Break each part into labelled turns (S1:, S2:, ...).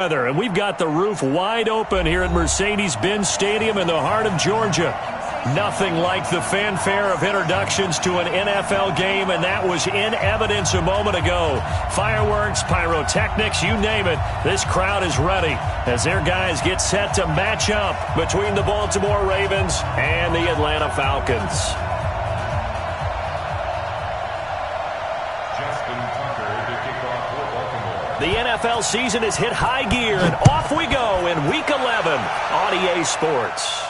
S1: And we've got the roof wide open here at Mercedes-Benz Stadium in the heart of Georgia. Nothing like the fanfare of introductions to an NFL game, and that was in evidence a moment ago. Fireworks, pyrotechnics, you name it. This crowd is ready as their guys get set to match up between the Baltimore Ravens and the Atlanta Falcons. The NFL season has hit high gear, and off we go in Week 11 on EA Sports.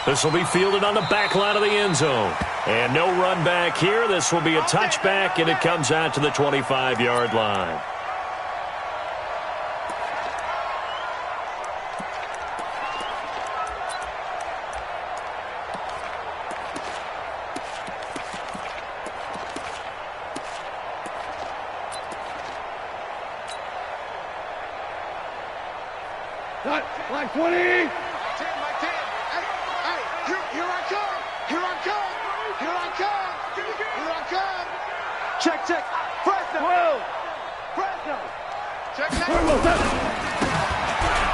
S1: This will be fielded on the back line of the end zone. And no run back here. This will be a touchback, and it comes out to the 25-yard line.
S2: Like 20. My 10. Hey, here I come. Here I come. Here I come. Here I come. Check. Fresno. Whoa. Fresno. Check.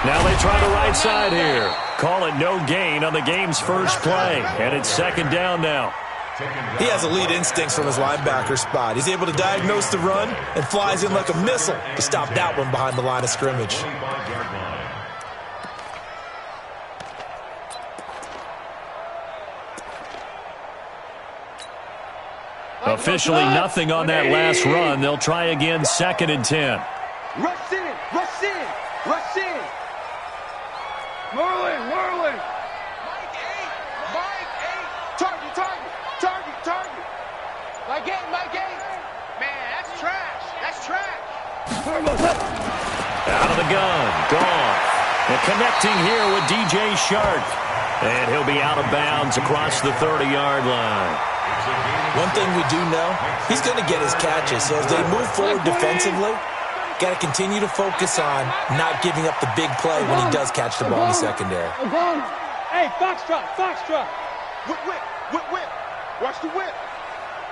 S1: Now they try the right side here. Call it no gain on the game's first play. And it's second down now.
S3: He has elite instincts from his linebacker spot. He's able to diagnose the run and flies in like a missile to stop that one behind the line of scrimmage.
S1: Officially nothing on that last run. They'll try again, second and 10.
S2: Rush in. Merlin. Mike 8. Target. Mike 8. Man, that's trash.
S1: Out of the gun, Goff. And connecting here with DJ Shark. And he'll be out of bounds across the 30-yard line.
S3: One thing we do know, he's going to get his catches. So as they move forward defensively, got to continue to focus on not giving up the big play when he does catch the ball in the secondary.
S2: Hey, Foxtrot. Whip. Watch the whip.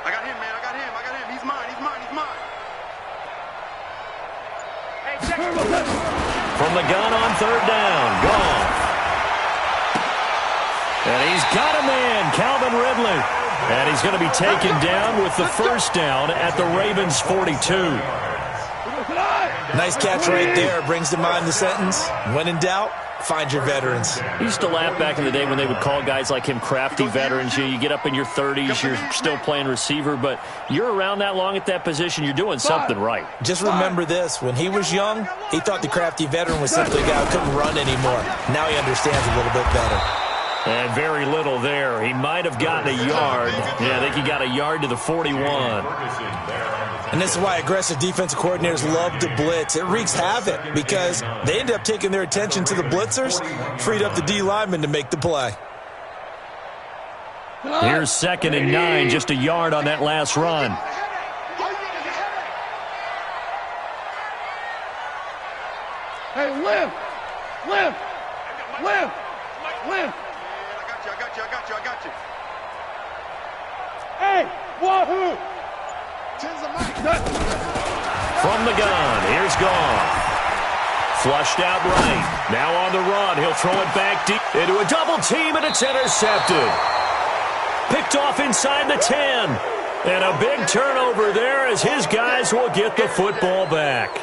S2: I got him, man. He's mine. Hey, check it.
S1: From the gun on third down, Goff. And he's got a man, Calvin Ridley. And he's going to be taken down with the first down at the Ravens' 42.
S3: Nice catch right there. Brings to mind the sentence, when in doubt, find your veterans.
S1: He used to laugh back in the day when they would call guys like him crafty veterans. You get up in your 30s, you're still playing receiver, but you're around that long at that position, you're doing something right.
S3: Just remember this. When he was young, he thought the crafty veteran was simply a guy who couldn't run anymore. Now he understands a little bit better.
S1: And very little there. He might have gotten a yard. Yeah, I think he got a yard to the 41.
S3: And this is why aggressive defensive coordinators love to blitz. It wreaks havoc because they end up taking their attention to the blitzers, freed up the D lineman to make the play.
S1: Here's second and 9, just a yard on that last run.
S2: Hey, live. I got you. Hey, wahoo!
S1: From the gun, here's Goff. Flushed out right. Now on the run, he'll throw it back deep into a double team, and it's intercepted. Picked off inside the 10. And a big turnover there as his guys will get the football back.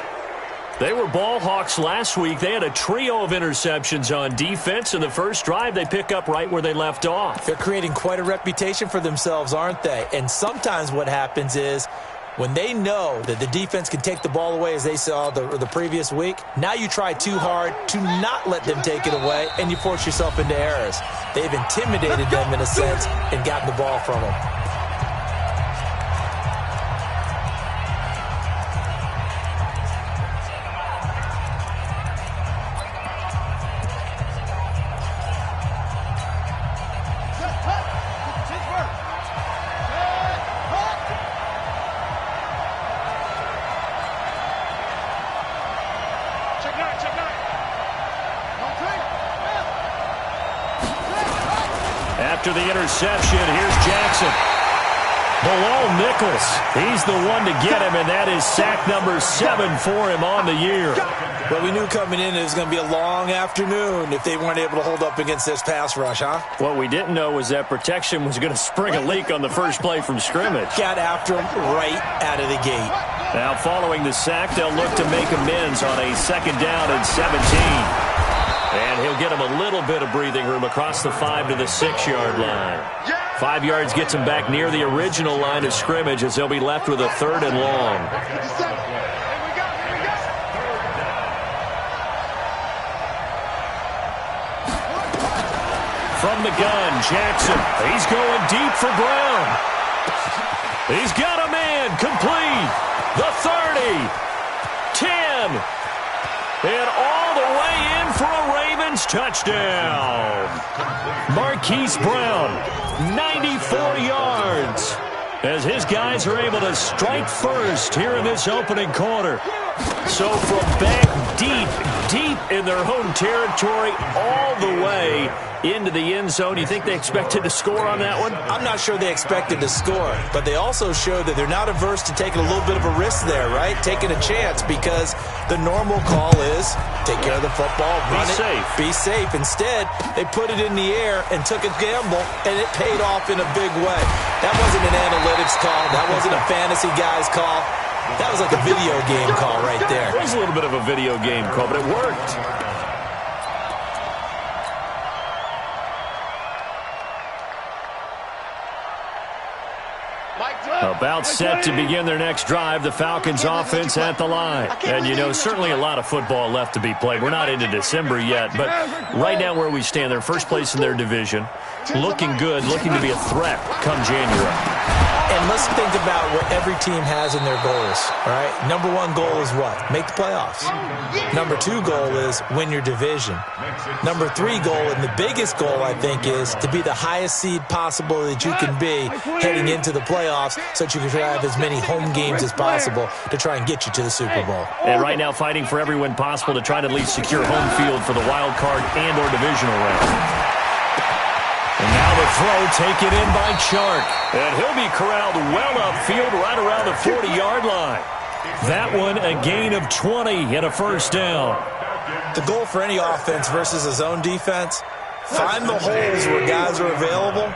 S1: They were ball hawks last week. They had a trio of interceptions on defense. In the first drive, they pick up right where they left off.
S3: They're creating quite a reputation for themselves, aren't they? And sometimes what happens is when they know that the defense can take the ball away, as they saw the previous week, now you try too hard to not let them take it away, and you force yourself into errors. They've intimidated them in a sense and gotten the ball from them.
S1: After the interception, here's Jackson. Bilal Nichols, he's the one to get him, and that is sack number 7 for him on the year.
S3: Well, we knew coming in it was going to be a long afternoon if they weren't able to hold up against this pass rush, huh?
S1: What we didn't know was that protection was going to spring a leak on the first play from scrimmage.
S3: Got after him right out of the gate.
S1: Now, following the sack, they'll look to make amends on a 2nd down and 17. And he'll get him a little bit of breathing room across the 5 to the 6-yard line. 5 yards gets him back near the original line of scrimmage as they'll be left with a 3rd and long. From the gun, Jackson. He's going deep for Brown. He's got a man complete. The 30. 10. And all the way in for a Ravens touchdown. Marquise Brown, 94 yards. As his guys are able to strike first here in this opening quarter. So from back deep in their own territory all the way into the end zone. You think they expected to score on that one?
S3: I'm not sure they expected to score, but they also showed that they're not averse to taking a little bit of a risk there, right? Taking a chance, because the normal call is take care of the football, run it, be safe. Instead, they put it in the air and took a gamble, and it paid off in a big way. That wasn't an analytics call. That wasn't a fantasy guy's call. That was like a video game call right there.
S1: It was a little bit of a video game call, but it worked. About set to begin their next drive, the Falcons offense at the line. And, you know, certainly a lot of football left to be played. We're not into December yet, but right now where we stand, they're first place in their division, looking good, looking to be a threat come January.
S3: And let's think about what every team has in their goals, all right? Number 1 goal is what? Make the playoffs. Number 2 goal is win your division. Number 3 goal, and the biggest goal, I think, is to be the highest seed possible that you can be heading into the playoffs so that you can have as many home games as possible to try and get you to the Super Bowl.
S1: And right now fighting for every win possible to try to at least secure home field for the wild card and or divisional round. And now the throw taken in by Chark. And he'll be corralled well upfield right around the 40-yard line. That one a gain of 20 and a first down.
S3: The goal for any offense versus a zone defense, find the holes where guys are available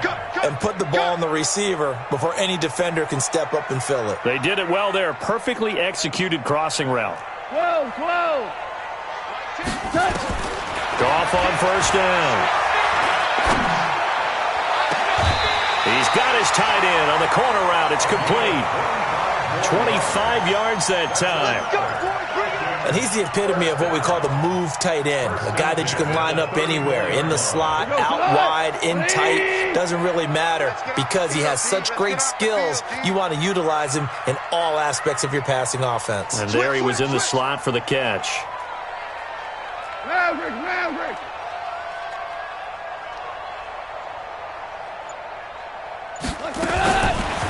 S3: and put the ball on the receiver before any defender can step up and fill it.
S1: They did it well there. Perfectly executed crossing route. Goff on first down. He's got his tight end on the corner route. It's complete. 25 yards that time.
S3: And he's the epitome of what we call the move tight end. A guy that you can line up anywhere. In the slot, out wide, in tight. Doesn't really matter because he has such great skills. You want to utilize him in all aspects of your passing offense.
S1: And there he was in the slot for the catch.
S2: Maverick.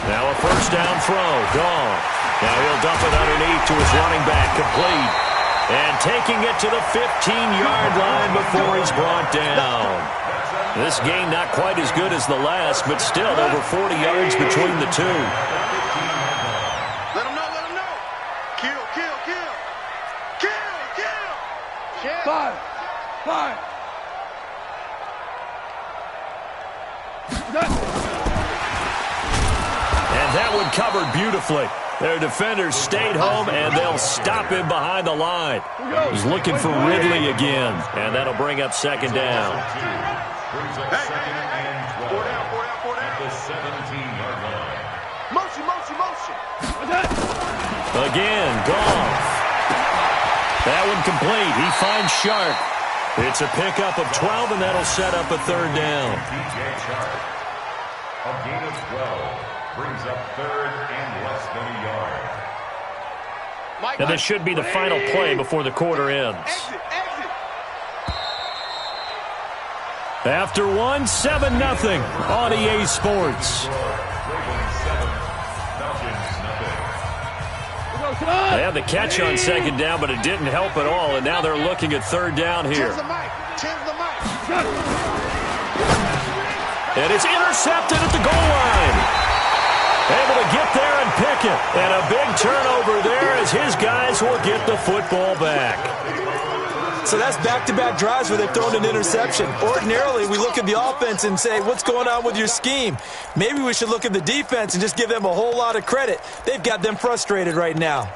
S1: Now a first down throw. Gone. Now he'll dump it underneath to his running back. Complete. And taking it to the 15-yard line before he's brought down. This game not quite as good as the last, but still over 40 yards between the two.
S2: Let him know. Kill. Five.
S1: And that one covered beautifully. Their defenders stayed home, and they'll stop him behind the line. He's looking for Ridley again, and that'll bring up 2nd down.
S2: Motion.
S1: Again, Goff. That one complete. He finds Shark. It's a pickup of 12, and that'll set up a 3rd down.
S4: A gain of 12 brings up 3rd and less than a yard.
S1: And this should be the final play before the quarter ends. After 7-0 on EA Sports. They had the catch on 2nd down, but it didn't help at all, and now they're looking at 3rd down here. And it's intercepted at the goal line. Able to get there and pick it. And a big turnover there as his guys will get the football back.
S3: So that's back-to-back drives where they've thrown an interception. Ordinarily, we look at the offense and say, what's going on with your scheme? Maybe we should look at the defense and just give them a whole lot of credit. They've got them frustrated right now.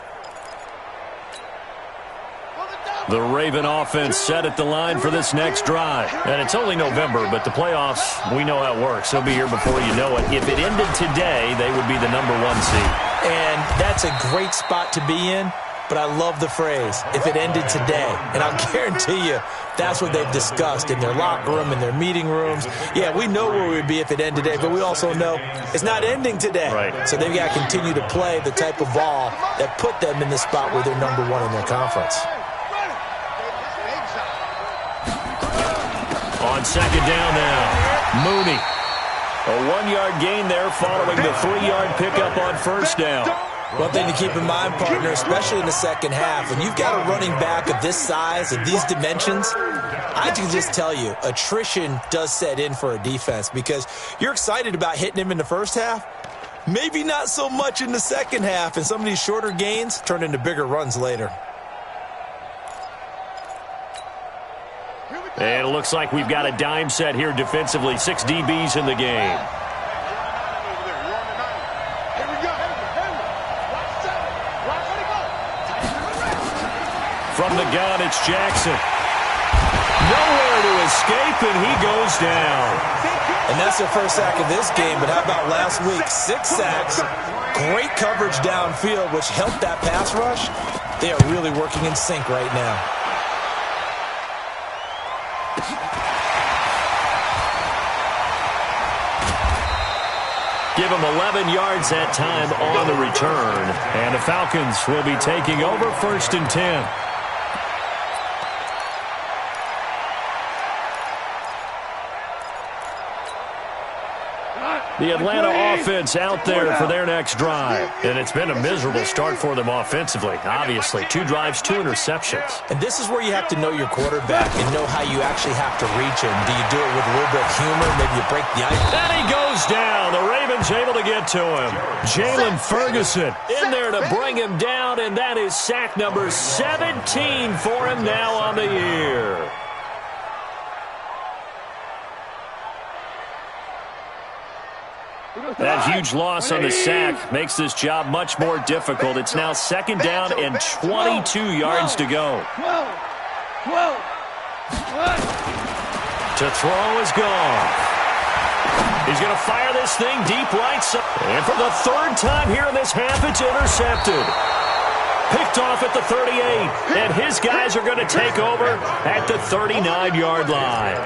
S1: The Raven offense set at the line for this next drive. And it's only November, but the playoffs, we know how it works. They'll be here before you know it. If it ended today, they would be the #1 seed.
S3: And that's a great spot to be in. But I love the phrase, if it ended today. And I'll guarantee you, that's what they've discussed in their locker room, in their meeting rooms. Yeah, we know where we'd be if it ended today, but we also know it's not ending today.
S1: Right.
S3: So they've got to continue to play the type of ball that put them in the spot where they're #1 in their conference.
S1: On second down now, Mooney. A 1-yard gain there following the 3-yard pickup on first down.
S3: One thing to keep in mind, partner, especially in the second half, when you've got a running back of this size, of these dimensions, I can just tell you, attrition does set in for a defense because you're excited about hitting him in the first half. Maybe not so much in the second half, and some of these shorter gains turn into bigger runs later.
S1: And it looks like we've got a dime set here defensively. 6 DBs in the game. From the gun, it's Jackson. Nowhere to escape, and he goes down.
S3: And that's their first sack of this game, but how about last week? 6 sacks, great coverage downfield, which helped that pass rush. They are really working in sync right now.
S1: Give him 11 yards that time on the return. And the Falcons will be taking over 1st and 10. The Atlanta offense out there for their next drive. And it's been a miserable start for them offensively. Obviously, 2 drives, 2 interceptions.
S3: And this is where you have to know your quarterback and know how you actually have to reach him. Do you do it with a little bit of humor? Maybe you break the ice.
S1: And he goes down. The Ravens able to get to him. Jalen Ferguson in there to bring him down, and that is sack number 17 for him now on the year. That huge loss on the sack makes this job much more difficult. It's now 2nd down and 22 yards to go. To throw is gone. He's going to fire this thing deep right side. And for the 3rd time here in this half, it's intercepted. Picked off at the 38. And his guys are going to take over at the 39-yard line.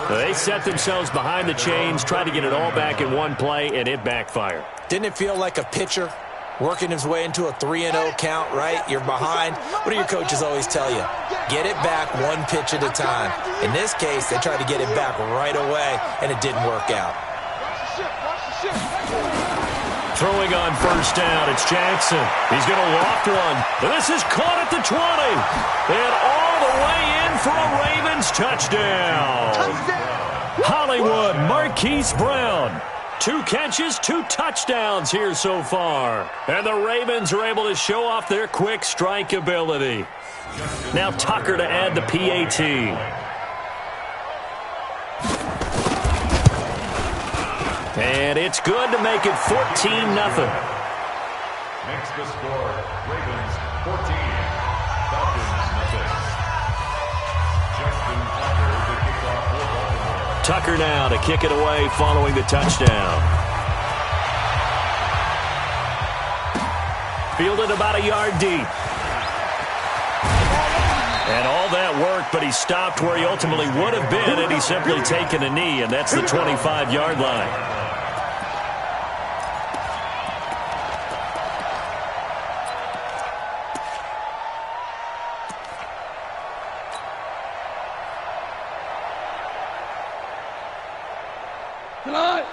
S1: They set themselves behind the chains, trying to get it all back in one play, and it backfired.
S3: Didn't it feel like a pitcher working his way into a 3-0 count, right? You're behind. What do your coaches always tell you? Get it back 1 pitch at a time. In this case, they tried to get it back right away, and it didn't work out.
S1: Throwing on first down, it's Jackson. He's going to loft one. This is caught at the 20. And all the way in for a Ravens touchdown. Hollywood Marquise Brown. 2 catches, 2 touchdowns here so far. And the Ravens are able to show off their quick strike ability. Now Tucker to add the PAT. And it's good to make it 14-0.
S4: Makes the score Ravens 14, Falcons nothing. Justin Tucker to kick off for Baltimore.
S1: Tucker now to kick it away following the touchdown. Fielded about a yard deep. And all that work, but he stopped where he ultimately would have been had he simply taken a knee, and that's the 25-yard line.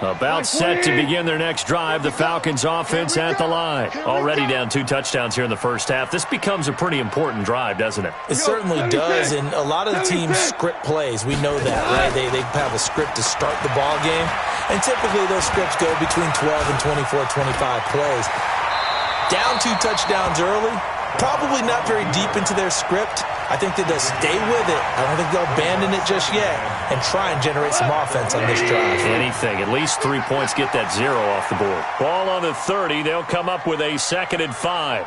S1: About set to begin their next drive. The Falcons offense at the line. Already down 2 touchdowns here in the first half. This becomes a pretty important drive, doesn't it?
S3: It certainly does, and a lot of the teams script plays. We know that, right? They have a script to start the ball game. And typically those scripts go between 12 and 24, 25 plays. Down 2 touchdowns early, probably not very deep into their script. I think that they'll stay with it. I don't think they'll abandon it just yet and try and generate some offense on this drive.
S1: Anything. At least 3 points get that 0 off the board. Ball on the 30. They'll come up with a 2nd and 5.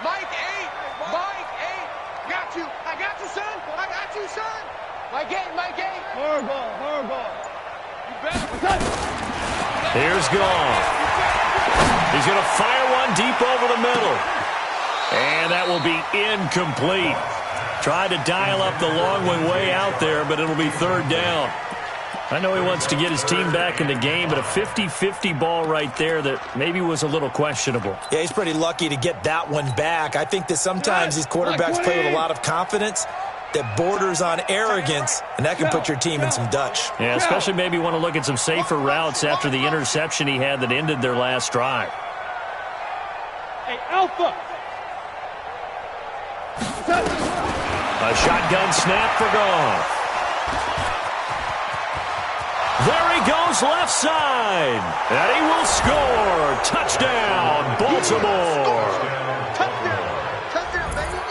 S2: Mike 8. Mike 8. Got you. I got you, son. I got you, son. Mike 8. Mike 8. Horrible. You better.
S1: Here's Goff. He's going to fire one deep over the middle. And that will be incomplete. Tried to dial up the long one way out there, but it'll be 3rd down. I know he wants to get his team back in the game, but a 50-50 ball right there that maybe was a little questionable.
S3: Yeah, he's pretty lucky to get that one back. I think that sometimes these quarterbacks play with a lot of confidence that borders on arrogance, and that can put your team in some Dutch.
S1: Yeah, especially maybe want to look at some safer routes after the interception he had that ended their last drive.
S2: Hey, Alpha.
S1: A shotgun snap for Goff. There he goes left side, and he will score. Touchdown, Baltimore.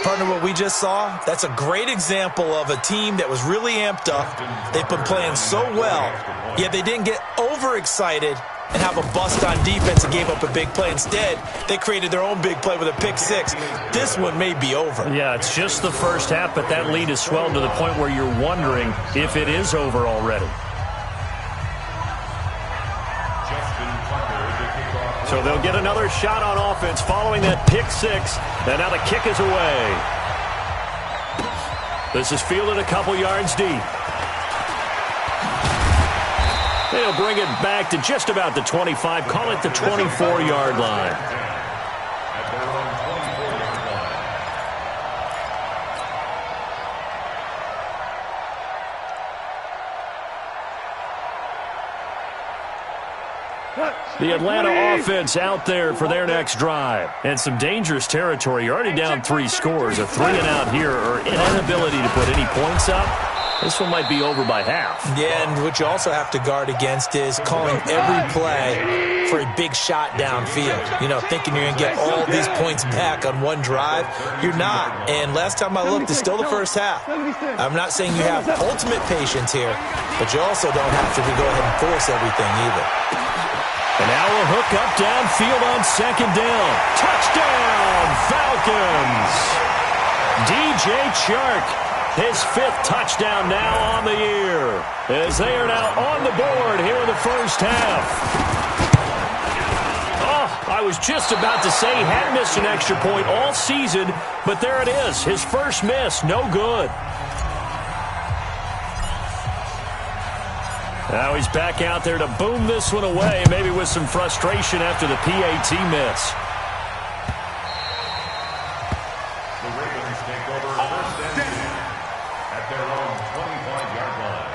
S3: Partner, what we just saw, that's a great example of a team that was really amped up. They've been playing so well, yet they didn't get overexcited and have a bust on defense and gave up a big play. Instead, they created their own big play with a pick 6. This one may be over.
S1: Yeah, it's just the first half, but that lead has swelled to the point where you're wondering if it is over already. So they'll get another shot on offense following that pick 6. And now the kick is away. This is fielded a couple yards deep. They'll bring it back to just about the 25. Call it the 24-yard line. The Atlanta offense out there for their next drive. And some dangerous territory. You're already down 3 scores. A 3-and-out here or an inability to put any points up. This one might be over by half.
S3: Yeah, and what you also have to guard against is calling every play for a big shot downfield. You know, thinking you're going to get all these points back on one drive. You're not. And last time I looked, it's still the first half. I'm not saying you have ultimate patience here, but you also don't have to go ahead and force everything either.
S1: And now a hook up downfield on 2nd down. Touchdown, Falcons! DJ Chark, his 5th touchdown now on the year, as they are now on the board here in the first half. Oh, I was just about to say he hadn't missed an extra point all season, but there it is, his first miss, no good. Now he's back out there to boom this one away, maybe with some frustration after the PAT miss.
S4: The Ravens take over 1st and 10 at their own 25-yard line.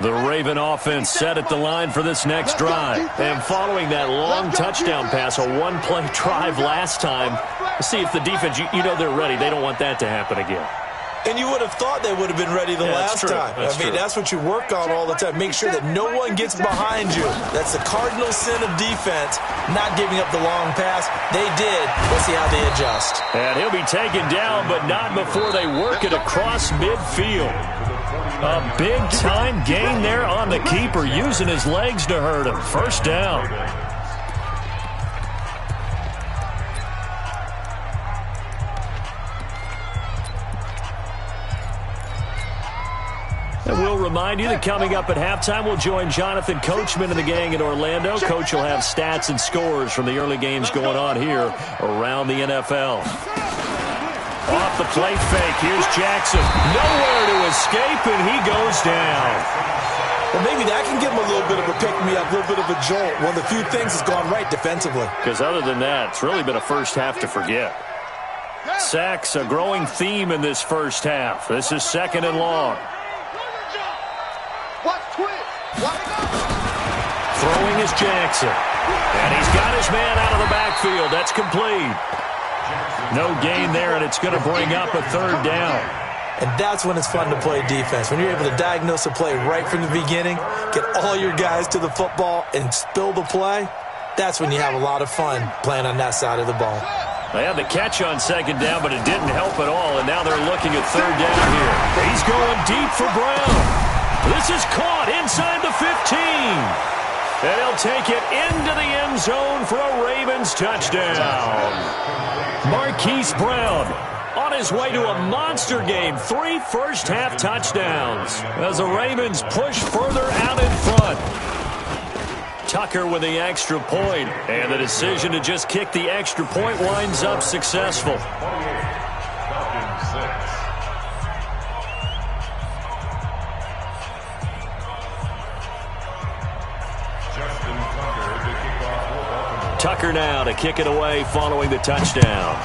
S1: The Raven offense set at the line for this next drive. And following that long touchdown pass, a one-play drive last time, see if the defense, you know they're ready. They don't want that to happen again.
S3: And you would have thought they would have been ready the last time. I mean, that's what you work on all the time. Make sure that no one gets behind you. That's the cardinal sin of defense, not giving up the long pass. They did. Let's see how they adjust.
S1: And he'll be taken down, but not before they work it across midfield. A big-time gain there on the keeper, using his legs to hurt him. First down. And we'll remind you that coming up at halftime, we'll join Jonathan Coachman and the gang in Orlando. Coach will have stats and scores from the early games going on here around the NFL. Off the play fake, here's Jackson. Nowhere to escape, and he goes down.
S3: Well, maybe that can give him a little bit of a pick-me-up, a little bit of a jolt. One of the few things that's gone right defensively.
S1: Because other than that, it's really been a first half to forget. Sacks, a growing theme in this first half. This is 2nd and long. Throwing is Jackson. And he's got his man out of the backfield. That's complete. No gain there, and it's going to bring up a third down.
S3: And that's when it's fun to play defense. When you're able to diagnose a play right from the beginning, get all your guys to the football, and spill the play, that's when you have a lot of fun playing on that side of the ball.
S1: They had the catch on second down, but it didn't help at all, and now they're looking at third down here. He's going deep for Brown. This is caught inside the 15. And he'll take it into the end zone for a Ravens touchdown. Marquise Brown on his way to a monster game. 3 first-half touchdowns as the Ravens push further out in front. Tucker with the extra point, and the decision to just kick the extra point winds up successful. Tucker now to kick it away following the touchdown.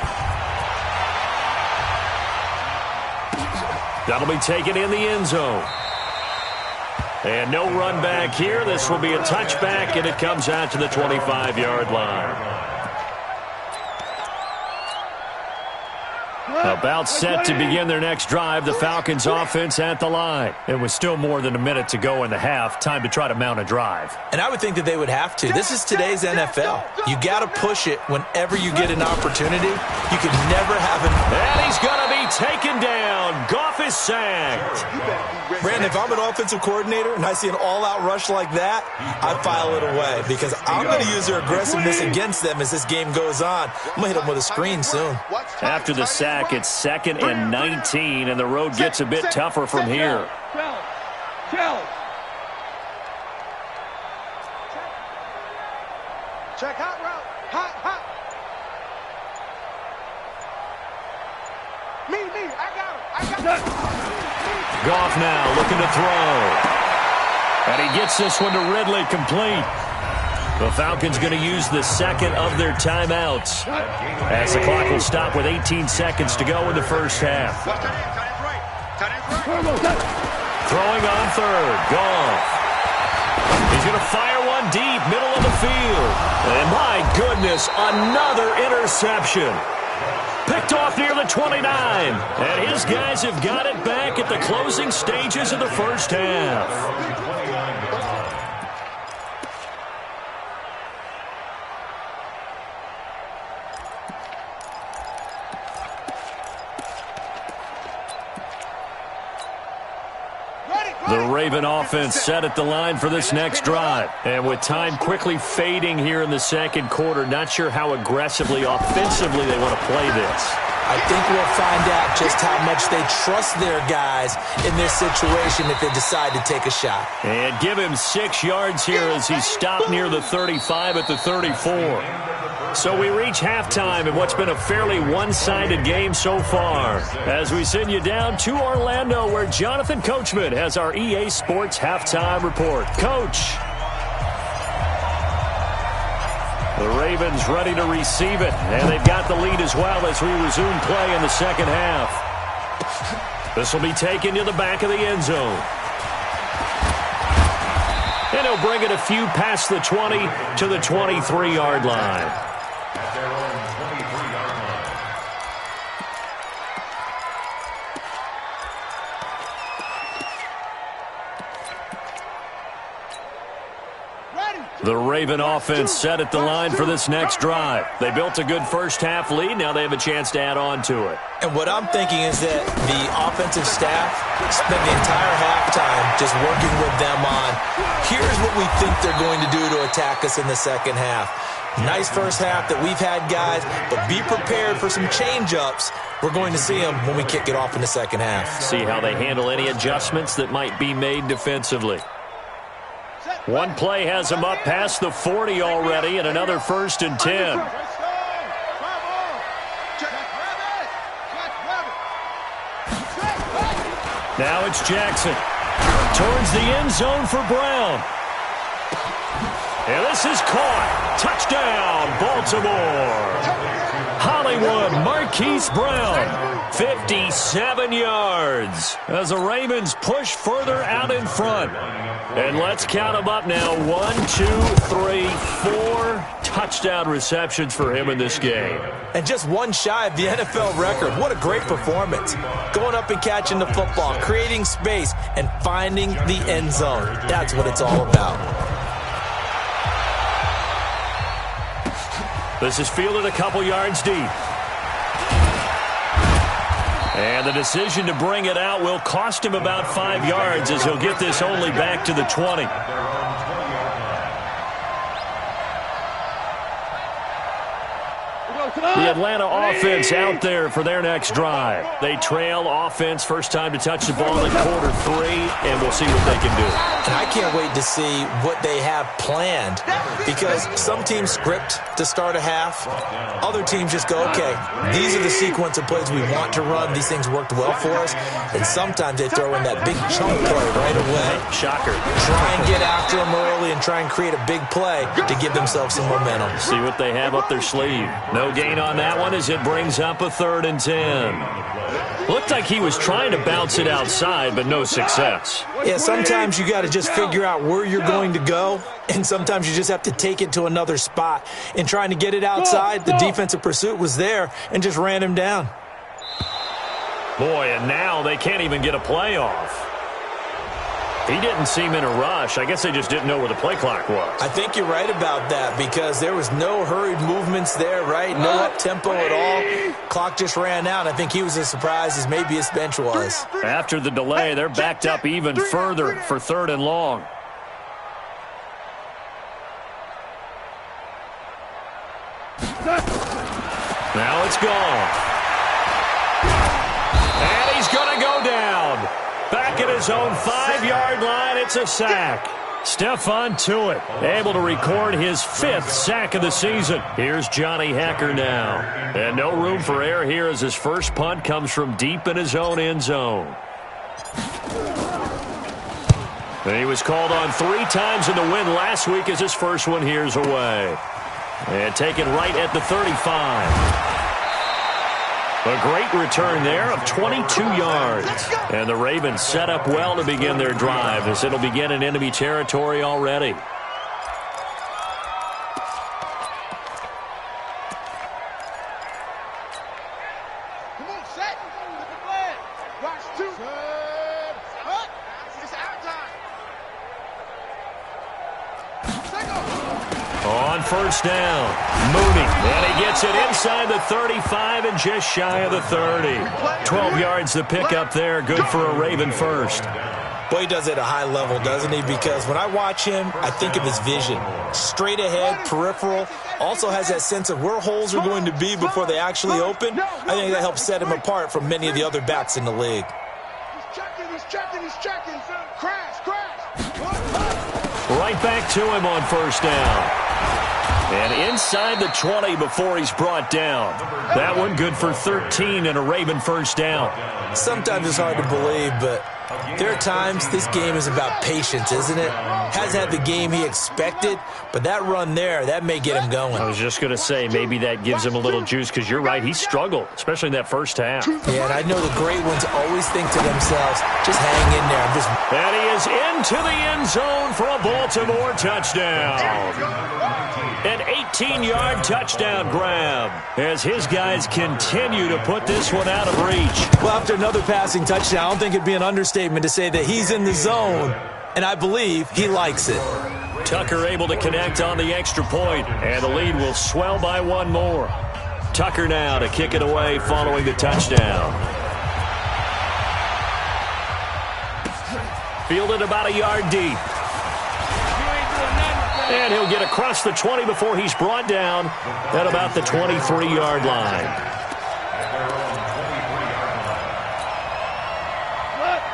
S1: That'll be taken in the end zone. And no run back here. This will be a touchback, and it comes out to the 25-yard line. About set to begin their next drive, the Falcons offense at the line. It was still more than a minute to go in the half. Time to try to mount a drive.
S3: And I would think that they would have to. This is today's NFL. You got to push it whenever you get an opportunity. You can never have an...
S1: And he's going to be taken down. Goff is sacked.
S3: Brandon, if I'm an offensive coordinator and I see an all-out rush like that, I file it away because I'm going to use their aggressiveness against them as this game goes on. I'm going to hit them with a screen soon.
S1: After the sack, it's 2nd and 19, and the road gets a bit tougher from here.
S2: Check hot route. Hot. Me. I got him.
S1: Goff now looking to throw. And he gets this one to Ridley complete. The Falcons going to use the second of their timeouts as the clock will stop with 18 seconds to go in the first half. Throwing on third. Goff. He's going to fire one deep, middle of the field. And my goodness, another interception. Picked off near the 29. And his guys have got it back at the closing stages of the first half. The Raven offense set at the line for this next drive. And with time quickly fading here in the second quarter, not sure how aggressively, offensively they want to play this.
S3: I think we'll find out just how much they trust their guys in this situation if they decide to take a shot.
S1: And give him 6 yards here as he stopped near the 35 at the 34. So we reach halftime in what's been a fairly one-sided game so far. As we send you down to Orlando, where Jonathan Coachman has our EA Sports halftime report. Coach. The Ravens ready to receive it, and they've got the lead as well as we resume play in the second half. This will be taken to the back of the end zone. And he'll bring it a few past the 20 to the 23-yard line.
S4: At their own 23-yard line.
S1: The Raven offense set at the line for this next drive. They built a good first-half lead. Now they have a chance to add on to it.
S3: And what I'm thinking is that the offensive staff spent the entire halftime just working with them on, here's what we think they're going to do to attack us in the second half. Nice first half that we've had, guys, but be prepared for some change-ups. We're going to see them when we kick it off in the second half.
S1: See how they handle any adjustments that might be made defensively. One play has them up past the 40 already, and another 1st and 10. Now it's Jackson. Towards the end zone for Brown. And this is caught. Touchdown, Baltimore. Hollywood, Marquise Brown, 57 yards as the Ravens push further out in front. And let's count them up now. 1, 2, 3, 4 touchdown receptions for him in this game.
S3: And just one shy of the NFL record. What a great performance. Going up and catching the football, creating space, and finding the end zone. That's what it's all about.
S1: This is fielded a couple yards deep. And the decision to bring it out will cost him about 5 yards as he'll get this only back to the 20. The Atlanta offense out there for their next drive. They trail offense, first time to touch the ball in quarter 3, and we'll see what they can do.
S3: And I can't wait to see what they have planned, because some teams script to start a half. Other teams just go, okay, these are the sequence of plays we want to run. These things worked well for us. And sometimes they throw in that big chunk play right away.
S1: Shocker.
S3: Try and get after them early and try and create a big play to give themselves some momentum.
S1: See what they have up their sleeve. No gain on that one as it brings up a 3rd and 10. Looked like he was trying to bounce it outside, but no success.
S3: Yeah, sometimes you got to just figure out where you're going to go, and sometimes you just have to take it to another spot. And trying to get it outside, the defensive pursuit was there and just ran him down.
S1: Boy, and now they can't even get a play off. He didn't seem in a rush. I guess they just didn't know where the play clock was.
S3: I think you're right about that, because there was no hurried movements there, right? No up-tempo at all. Clock just ran out. I think he was as surprised as maybe his bench was.
S1: After the delay, they're backed up even further for 3rd and long. Now it's gone. And he's going to go down. Back at his own 5-yard line, it's a sack. Stephon Tuitt able to record his 5th sack of the season. Here's Johnny Hekker now. And no room for error here as his first punt comes from deep in his own end zone. And he was called on 3 times in the win last week as his first one here's away. And taken right at the 35. A great return there of 22 yards. And the Ravens set up well to begin their drive as it'll begin in enemy territory already.
S2: Come on, set. Look at play. Watch 2. Hut. It's out time.
S1: On first down, Mooney. And he gets it inside the 35 and just shy of the 30. 12 yards to pick up there. Good for a Raven first.
S3: Boy, he does it at a high level, doesn't he? Because when I watch him, I think of his vision. Straight ahead, peripheral. Also has that sense of where holes are going to be before they actually open. I think that helps set him apart from many of the other backs in the league.
S2: He's checking. Crash.
S1: Right back to him on first down. And inside the 20 before he's brought down. That one good for 13 and a Raven first down.
S3: Sometimes it's hard to believe, but there are times this game is about patience, isn't it? Hasn't had the game he expected, but that run there, that may get him going.
S1: I was just going to say, maybe that gives him a little juice, because you're right, he struggled, especially in that first half.
S3: Yeah, and I know the great ones always think to themselves, just hang in there.
S1: And he is into the end zone for a Baltimore touchdown. An 18-yard touchdown grab as his guys continue to put this one out of reach.
S3: Well, after another passing touchdown, I don't think it'd be an understatement to say that he's in the zone, and I believe he likes it.
S1: Tucker able to connect on the extra point, and the lead will swell by one more. Tucker now to kick it away following the touchdown. Fielded about a yard deep. And he'll get across the 20 before he's brought down at about the 23-yard line.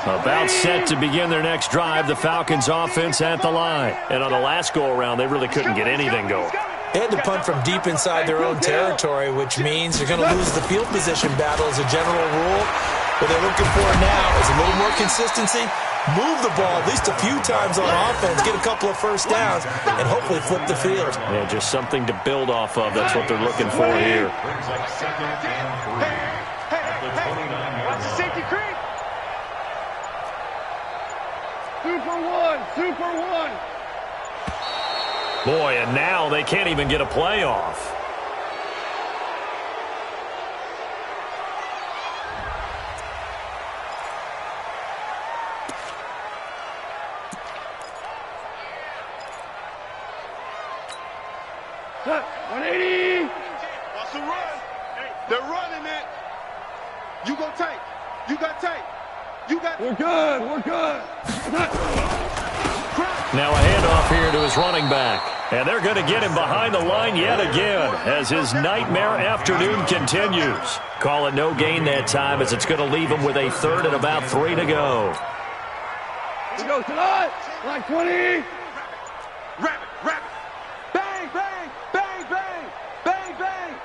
S1: About set to begin their next drive, the Falcons offense at the line. And on the last go-around, they really couldn't get anything going.
S3: They had to punt from deep inside their own territory, which means they're going to lose the field position battle as a general rule. What they're looking for now is a little more consistency move the ball at least a few times on offense, get a couple of first downs, and hopefully flip the field.
S1: Yeah, just something to build off of. That's what they're looking for here.
S4: Brings up second and 3 at the 29-yard
S2: Watch the
S4: line.
S2: safety creep. 2 for 1. 2 for 1.
S1: Boy, and now they can't even get a play off.
S2: Cut. 180. Watch the run. They're running it. You go tight. You got tight. You got. We're good. We're good.
S1: Now a handoff here to his running back. And they're going to get him behind the line yet again as his nightmare afternoon continues. Call it no gain that time as it's going to leave him with a third and about 3 to go.
S2: Here goes tonight. Like 20. Rabbit. Rabbit. Bang, bang, bang, bang, bang, bang.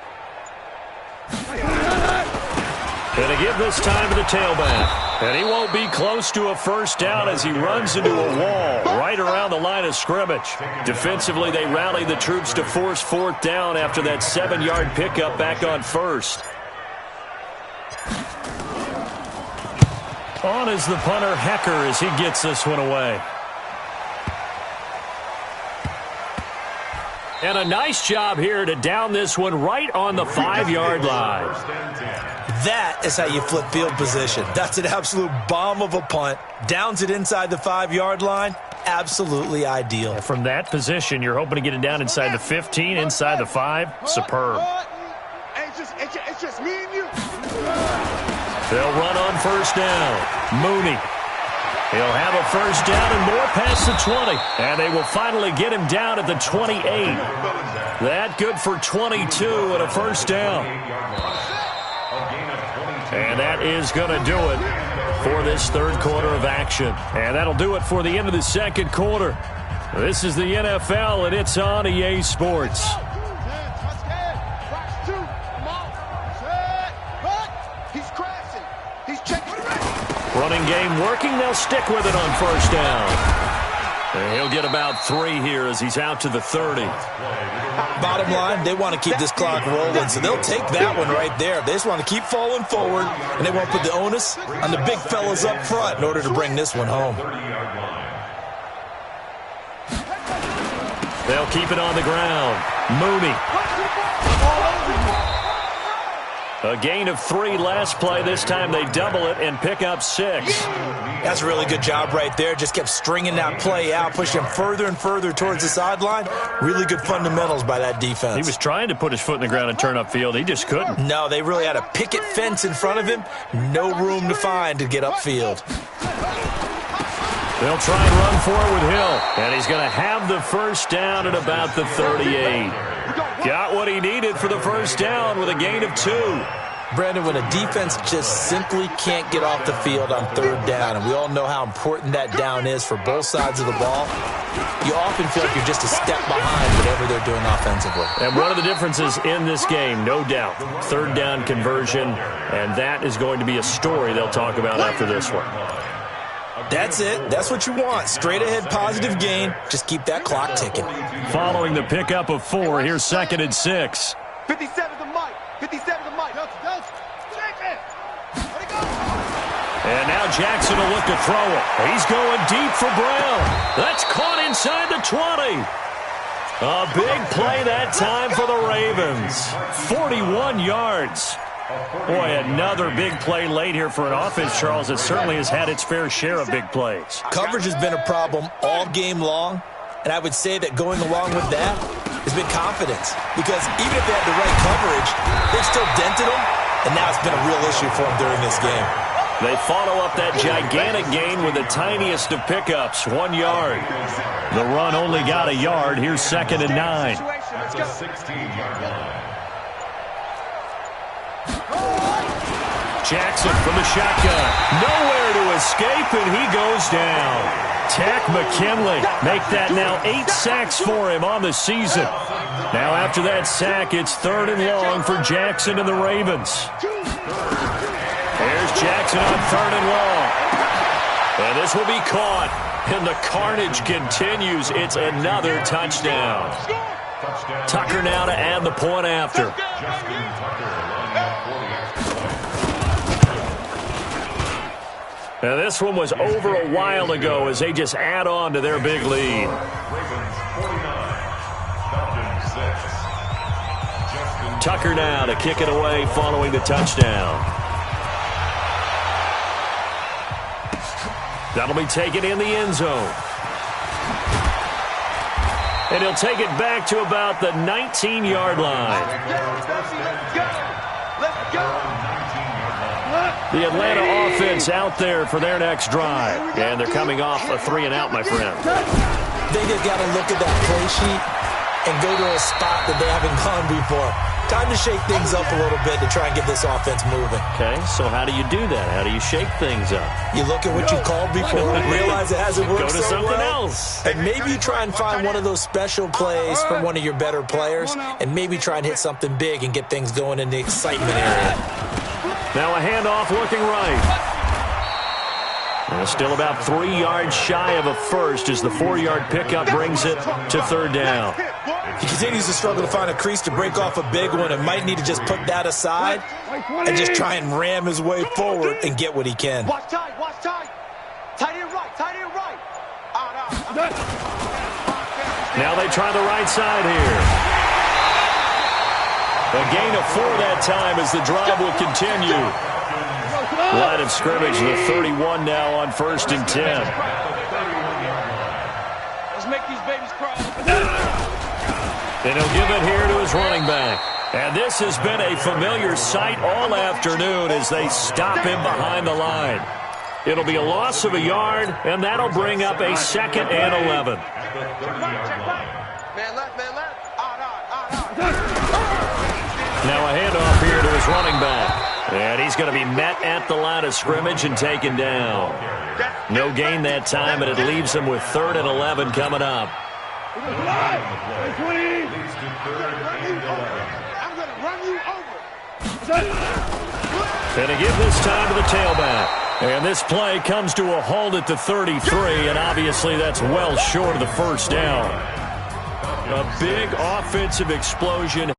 S1: Going to give this time to the tailback. And he won't be close to a first down as he runs into a wall right around the line of scrimmage. Defensively, they rallied the troops to force fourth down after that 7-yard pickup back on first. On is the punter, Hecker, as he gets this one away. And a nice job here to down this one right on the 5-yard line.
S3: That is how you flip field position. That's an absolute bomb of a punt. Downs it inside the 5-yard line. Absolutely ideal.
S1: From that position, you're hoping to get it down inside the 15, inside the 5. Superb.
S2: It's just me and you.
S1: They'll run on first down. Mooney. He'll have a first down and more past the 20. And they will finally get him down at the 28. That good for 22 and a first down. And that is going to do it for this third quarter of action. And that'll do it for the end of the second quarter. This is the NFL, and it's on EA Sports. Running game working. They'll stick with it on first down. And he'll get about 3 here as he's out to the 30.
S3: Bottom line, they want to keep this clock rolling, so they'll take that one right there. They just want to keep falling forward, and they won't put the onus on the big fellas up front in order to bring this one home.
S1: They'll keep it on the ground. Mooney. A gain of 3 last play. This time they double it and pick up 6.
S3: That's a really good job right there. Just kept stringing that play out, pushing him further and further towards the sideline. Really good fundamentals by that defense.
S1: He was trying to put his foot in the ground and turn upfield. He just couldn't.
S3: No, they really had a picket fence in front of him. No room to find to get upfield.
S1: They'll try and run for it with Hill. And he's going to have the first down at about the 38. Got what he needed for the first down with a gain of 2.
S3: Brandon, when a defense just simply can't get off the field on third down, and we all know how important that down is for both sides of the ball, you often feel like you're just a step behind whatever they're doing offensively.
S1: And one of the differences in this game, no doubt, third down conversion, and that is going to be a story they'll talk about after this one.
S3: That's it. That's what you want. Straight ahead positive gain. Just keep that clock ticking.
S1: Following the pickup of 4, here's 2nd and 6.
S2: 57 to Mike. 57 to Mike.
S1: And now Jackson will look to throw it. He's going deep for Brown. That's caught inside the 20. A big play that time for the Ravens. 41 yards. Boy, another big play late here for an offense, Charles, that certainly has had its fair share of big plays.
S3: Coverage has been a problem all game long, and I would say that going along with that has been confidence. Because even if they had the right coverage, they've still dented them, and now it's been a real issue for them during this game.
S1: They follow up that gigantic gain with the tiniest of pickups, 1 yard. The run only got a yard. Here's 2nd and 9.
S4: At the 16-yard line.
S1: Jackson from the shotgun. Nowhere to escape, and he goes down. Takk McKinley make that now 8 sacks for him on the season. Now after that sack, it's 3rd and long for Jackson and the Ravens. There's Jackson on 3rd and long. And this will be caught. And the carnage continues. It's another touchdown. Tucker now to add the point after.
S4: Justin Tucker lining up for the extra point.
S1: And this one was over a while ago as they just add on to their big lead.
S4: Ravens 49, Falcons 6. Justin
S1: Tucker now to kick it away following the touchdown. That'll be taken in the end zone. And he'll take it back to about the 19-yard line. The Atlanta offense out there for their next drive. And they're coming off a 3-and-out, my friend.
S3: They just got to look at that play sheet and go to a spot that they haven't gone before. Time to shake things up a little bit to try and get this offense moving.
S1: Okay, so how do you do that? How do you shake things up?
S3: You look at what you called before, realize it hasn't worked
S1: Go to
S3: so
S1: something
S3: well,
S1: else.
S3: and maybe you try and find one of those special plays from one of your better players, and maybe try and hit something big and get things going in the excitement area.
S1: Now a handoff looking right. And still about 3 yards shy of a first as the 4-yard pickup brings it to third down.
S3: He continues to struggle to find a crease to break off a big one and might need to just put that aside and just try and ram his way forward and get what he can.
S2: Watch tight, watch tight. Tight end right, tight end right.
S1: Now they try the right side here. A gain of 4 that time as the drive will continue. Line of scrimmage, the 31 now on 1st and 10.
S2: Let's make these babies cry.
S1: And he'll give it here to his running back. And this has been a familiar sight all afternoon as they stop him behind the line. It'll be a loss of a yard, and that'll bring up a 2nd and 11.
S2: Man left, man left.
S1: Now a handoff here to his running back. And he's going to be met at the line of scrimmage and taken down. No gain that time, and it leaves him with 3rd and 11 coming up.
S2: I'm going to run you over.
S1: And to give this time to the tailback. And this play comes to a halt at the 33, and obviously that's well short of the first down. A big offensive explosion.